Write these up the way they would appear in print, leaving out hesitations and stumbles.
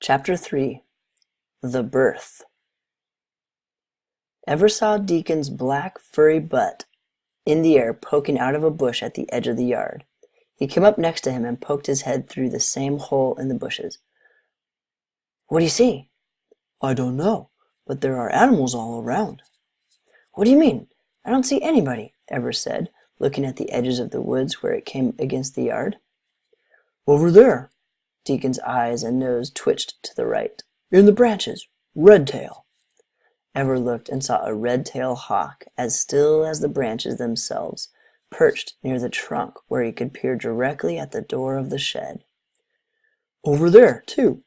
Chapter 3 The Birth. Ever saw Deacon's black, furry butt in the air poking out of a bush at the edge of the yard? He came up next to him and poked his head through the same hole in the bushes. "What do you see?" "I don't know, but there are animals all around." "What do you mean? I don't see anybody," Ever said, looking at the edges of the woods where it came against the yard. "Over there." Deacon's eyes and nose twitched to the right. "In the branches. Redtail." Ever looked and saw a red-tailed hawk, as still as the branches themselves, perched near the trunk where he could peer directly at the door of the shed. "Over there, too."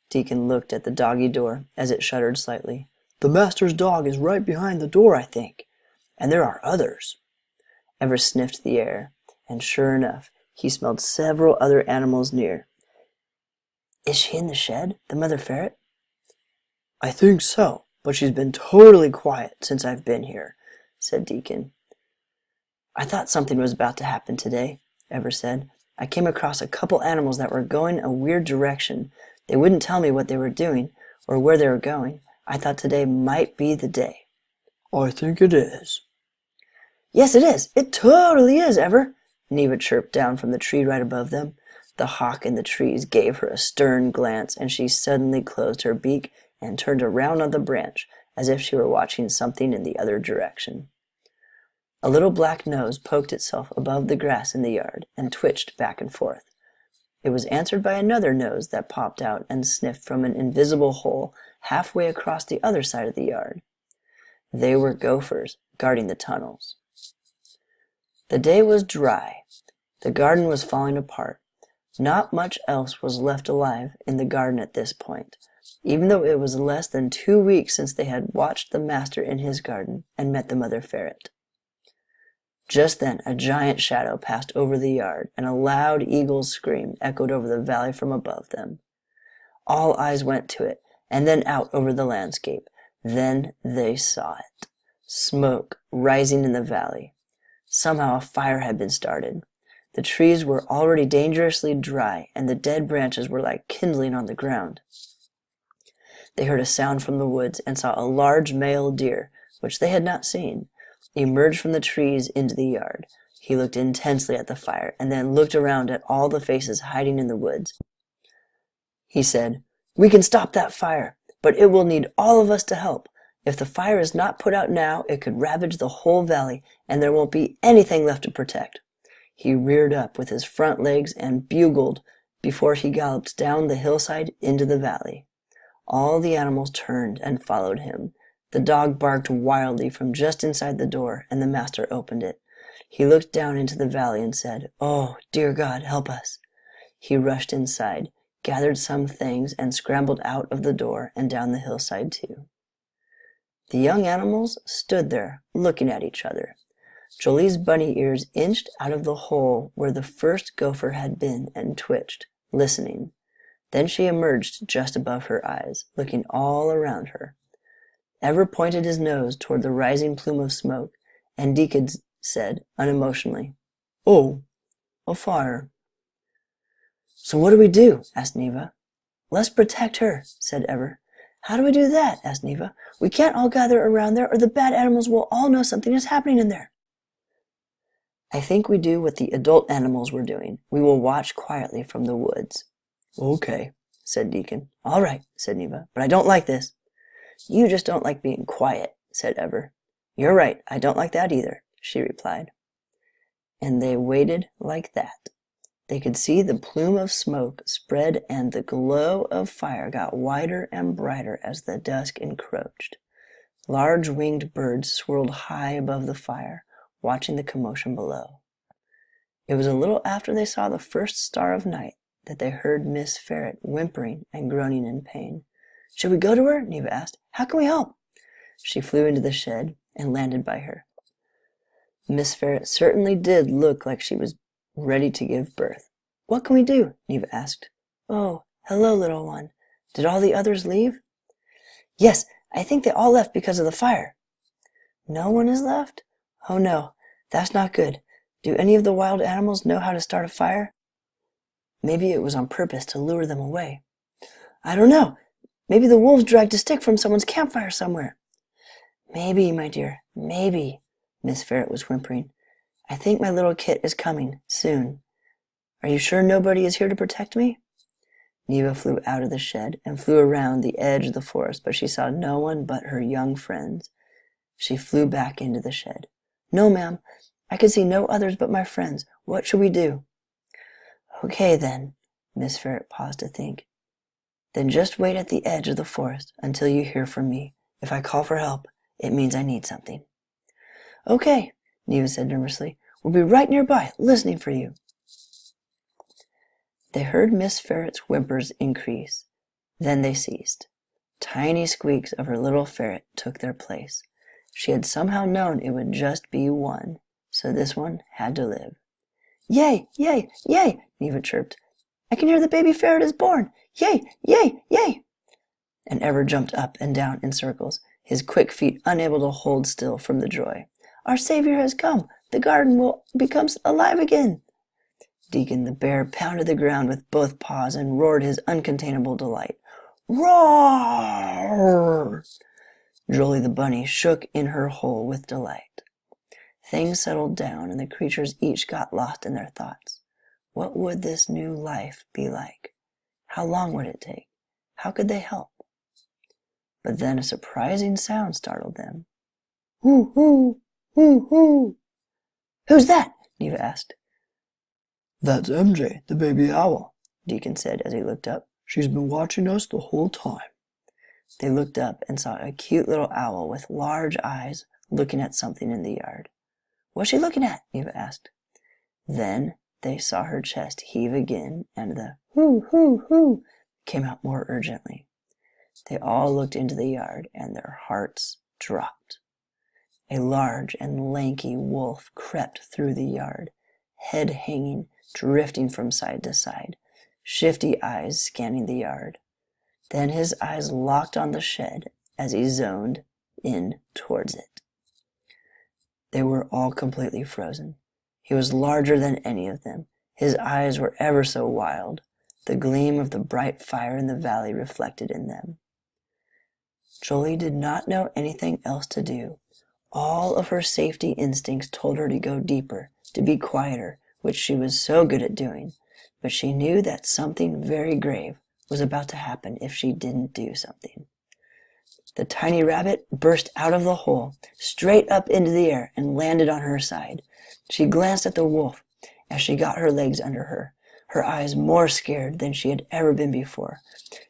Deacon looked at the doggy door as it shuddered slightly. "The master's dog is right behind the door, I think. And there are others." Ever sniffed the air, and sure enough, he smelled several other animals near. "Is she in the shed, the mother ferret?" "I think so, but she's been totally quiet since I've been here," said Deacon. "I thought something was about to happen today," Ever said. "I came across a couple animals that were going a weird direction. They wouldn't tell me what they were doing or where they were going. I thought today might be the day." "I think it is." "Yes, it is. It totally is, Ever," Neva chirped down from the tree right above them. The hawk in the trees gave her a stern glance, and she suddenly closed her beak and turned around on the branch as if she were watching something in the other direction. A little black nose poked itself above the grass in the yard and twitched back and forth. It was answered by another nose that popped out and sniffed from an invisible hole halfway across the other side of the yard. They were gophers guarding the tunnels. The day was dry. The garden was falling apart. Not much else was left alive in the garden at this point, even though it was less than 2 weeks since they had watched the master in his garden and met the mother ferret. Just then a giant shadow passed over the yard, and a loud eagle's scream echoed over the valley from above them. All eyes went to it, and then out over the landscape. Then they saw it. Smoke rising in the valley. Somehow a fire had been started. The trees were already dangerously dry, and the dead branches were like kindling on the ground. They heard a sound from the woods and saw a large male deer, which they had not seen, emerge from the trees into the yard. He looked intensely at the fire, and then looked around at all the faces hiding in the woods. He said, "We can stop that fire, but it will need all of us to help. If the fire is not put out now, it could ravage the whole valley, and there won't be anything left to protect." He reared up with his front legs and bugled before he galloped down the hillside into the valley. All the animals turned and followed him. The dog barked wildly from just inside the door, and the master opened it. He looked down into the valley and said, "Oh, dear God, help us." He rushed inside, gathered some things, and scrambled out of the door and down the hillside too. The young animals stood there, looking at each other. Jolie's bunny ears inched out of the hole where the first gopher had been and twitched, listening. Then she emerged just above her eyes, looking all around her. Ever pointed his nose toward the rising plume of smoke, and Deacon said, unemotionally, "Oh, a fire." "So what do we do?" asked Neva. "Let's protect her," said Ever. "How do we do that?" asked Neva. "We can't all gather around there, or the bad animals will all know something is happening in there." "I think we do what the adult animals were doing. We will watch quietly from the woods." "Okay," said Deacon. "All right," said Neva, "but I don't like this." "You just don't like being quiet," said Ever. "You're right, I don't like that either," she replied. And they waited like that. They could see the plume of smoke spread, and the glow of fire got wider and brighter as the dusk encroached. Large winged birds swirled high above the fire, watching the commotion below. It was a little after they saw the first star of night that they heard Miss Ferret whimpering and groaning in pain. "Should we go to her?" Neva asked. "How can we help?" She flew into the shed and landed by her. Miss Ferret certainly did look like she was ready to give birth. "What can we do?" Neva asked. "Oh, hello, little one. Did all the others leave?" "Yes, I think they all left because of the fire." "No one is left? Oh no, that's not good. Do any of the wild animals know how to start a fire?" "Maybe it was on purpose to lure them away." I don't know. Maybe the wolves dragged a stick from someone's campfire somewhere. Maybe, my dear, maybe, Miss Ferret was whimpering. I think my little kit is coming, soon. Are you sure nobody is here to protect me? Neva flew out of the shed and flew around the edge of the forest, but she saw no one but her young friends. She flew back into the shed. No, ma'am. I can see no others but my friends. What should we do? Okay, then. Miss Ferret paused to think. Then just wait at the edge of the forest until you hear from me. If I call for help, it means I need something. Okay, Neva said nervously. We'll be right nearby, listening for you. They heard Miss Ferret's whimpers increase. Then they ceased. Tiny squeaks of her little ferret took their place. She had somehow known it would just be one, so this one had to live. Yay, yay, yay, Neva chirped. I can hear the baby ferret is born. Yay, yay, yay. And Ever jumped up and down in circles, his quick feet unable to hold still from the joy. Our Savior has come. The garden will become alive again. Deacon the bear pounded the ground with both paws and roared his uncontainable delight. Roar! Jolie the bunny shook in her hole with delight. Things settled down, and the creatures each got lost in their thoughts. What would this new life be like? How long would it take? How could they help? But then a surprising sound startled them. Hoo, hoo, hoo, hoo. Who's that? Neva asked. That's MJ, the baby owl, Deacon said as he looked up. She's been watching us the whole time. They looked up and saw a cute little owl with large eyes looking at something in the yard. What's she looking at? Neva asked. Then they saw her chest heave again, and the hoo, hoo, hoo came out more urgently. They all looked into the yard, and their hearts dropped. A large and lanky wolf crept through the yard, head hanging, drifting from side to side, shifty eyes scanning the yard. Then his eyes locked on the shed as he zoned in towards it. They were all completely frozen. He was larger than any of them. His eyes were ever so wild, the gleam of the bright fire in the valley reflected in them. Jolie did not know anything else to do. All of her safety instincts told her to go deeper, to be quieter, which she was so good at doing, but she knew that something very grave was about to happen if she didn't do something. The tiny rabbit burst out of the hole, straight up into the air, and landed on her side. She glanced at the wolf as she got her legs under her eyes more scared than she had ever been before.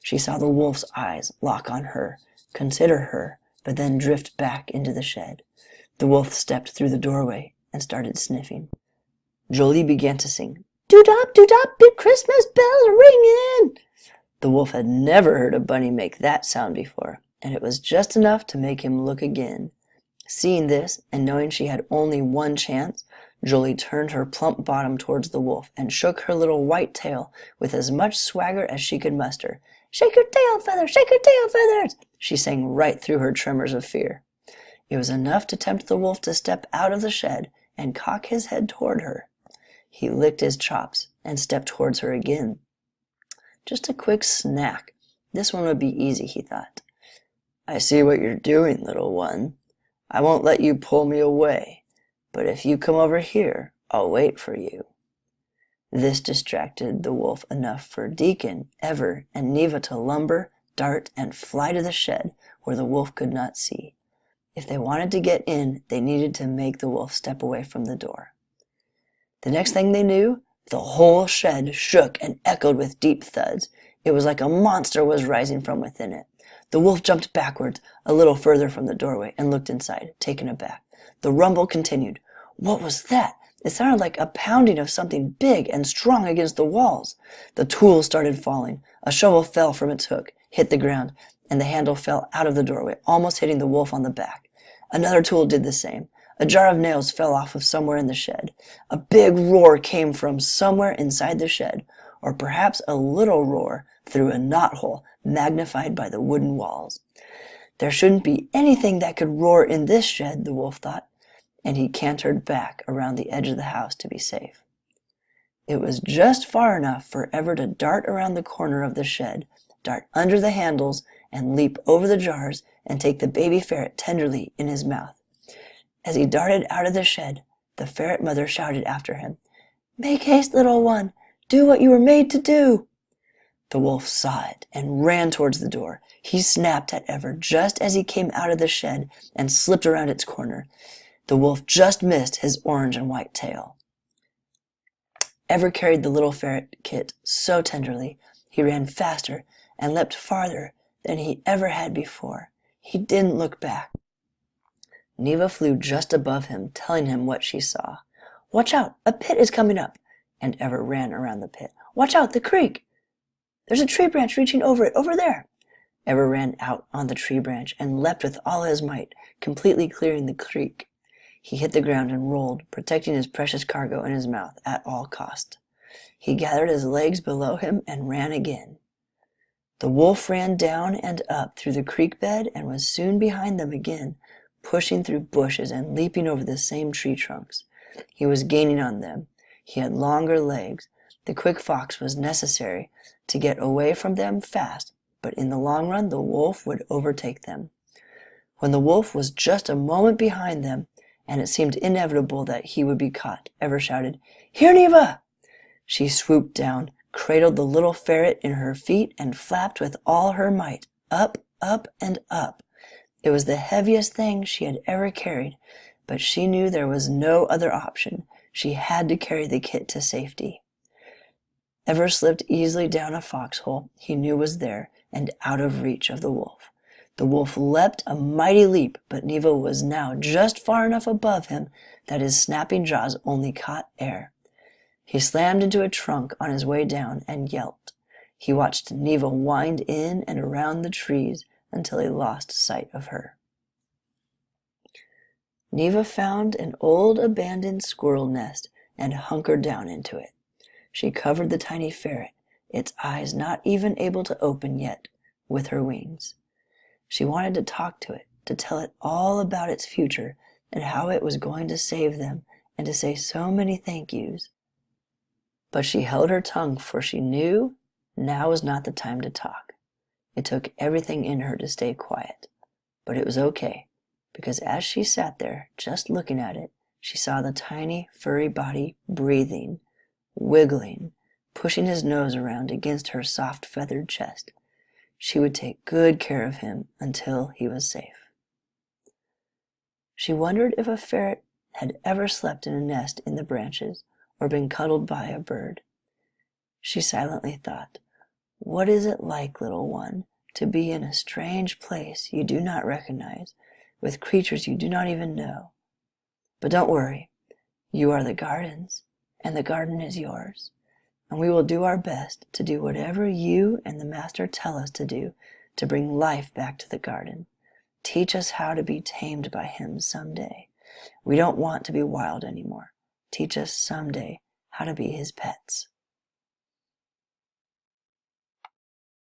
She saw the wolf's eyes lock on her, consider her, but then drift back into the shed. The wolf stepped through the doorway and started sniffing. Jolie began to sing, "Doo-dop, doo-dop, big Christmas bells ringing." The wolf had never heard a bunny make that sound before, and it was just enough to make him look again. Seeing this, and knowing she had only one chance, Jolie turned her plump bottom towards the wolf and shook her little white tail with as much swagger as she could muster. "Shake your tail feathers, shake your tail feathers," she sang right through her tremors of fear. It was enough to tempt the wolf to step out of the shed and cock his head toward her. He licked his chops and stepped towards her again. Just a quick snack. This one would be easy, he thought. "I see what you're doing, little one. I won't let you pull me away, but if you come over here, I'll wait for you." This distracted the wolf enough for Deacon, Ever, and Neva to lumber, dart, and fly to the shed where the wolf could not see. If they wanted to get in, they needed to make the wolf step away from the door. The next thing they knew, the whole shed shook and echoed with deep thuds. It was like a monster was rising from within it. The wolf jumped backwards a little further from the doorway and looked inside, taken aback. The rumble continued. What was that? It sounded like a pounding of something big and strong against the walls. The tools started falling. A shovel fell from its hook, hit the ground, and the handle fell out of the doorway, almost hitting the wolf on the back. Another tool did the same. A jar of nails fell off of somewhere in the shed. A big roar came from somewhere inside the shed, or perhaps a little roar through a knothole magnified by the wooden walls. There shouldn't be anything that could roar in this shed, the wolf thought, and he cantered back around the edge of the house to be safe. It was just far enough for Ever to dart around the corner of the shed, dart under the handles, and leap over the jars and take the baby ferret tenderly in his mouth. As he darted out of the shed, the ferret mother shouted after him, "Make haste, little one! Do what you were made to do!" The wolf saw it and ran towards the door. He snapped at Ever just as he came out of the shed and slipped around its corner. The wolf just missed his orange and white tail. Ever carried the little ferret kit so tenderly. He ran faster and leapt farther than he ever had before. He didn't look back. Neva flew just above him, telling him what she saw. "Watch out, a pit is coming up," and Ever ran around the pit. "Watch out, the creek! There's a tree branch reaching over it, over there." Ever ran out on the tree branch and leapt with all his might, completely clearing the creek. He hit the ground and rolled, protecting his precious cargo in his mouth at all cost. He gathered his legs below him and ran again. The wolf ran down and up through the creek bed and was soon behind them again, pushing through bushes and leaping over the same tree trunks. He was gaining on them. He had longer legs. The quick fox was necessary to get away from them fast, but in the long run the wolf would overtake them. When the wolf was just a moment behind them, and it seemed inevitable that he would be caught, Ever shouted, "Here, Neva!" She swooped down, cradled the little ferret in her feet, and flapped with all her might, up, up, and up. It was the heaviest thing she had ever carried, but she knew there was no other option. She had to carry the kit to safety. Ever slipped easily down a foxhole he knew was there and out of reach of the wolf. The wolf leapt a mighty leap, but Neva was now just far enough above him that his snapping jaws only caught air. He slammed into a trunk on his way down and yelped. He watched Neva wind in and around the trees until he lost sight of her. Neva found an old abandoned squirrel nest and hunkered down into it. She covered the tiny ferret, its eyes not even able to open yet, with her wings. She wanted to talk to it, to tell it all about its future and how it was going to save them, and to say so many thank yous. But she held her tongue, for she knew now was not the time to talk. It took everything in her to stay quiet, but it was okay, because as she sat there just looking at it, she saw the tiny furry body breathing, wiggling, pushing his nose around against her soft feathered chest. She would take good care of him until he was safe. She wondered if a ferret had ever slept in a nest in the branches or been cuddled by a bird. She silently thought, "What is it like, little one, to be in a strange place you do not recognize, with creatures you do not even know? But don't worry, you are the garden's, and the garden is yours. And we will do our best to do whatever you and the master tell us to do to bring life back to the garden. Teach us how to be tamed by him someday. We don't want to be wild anymore. Teach us someday how to be his pets."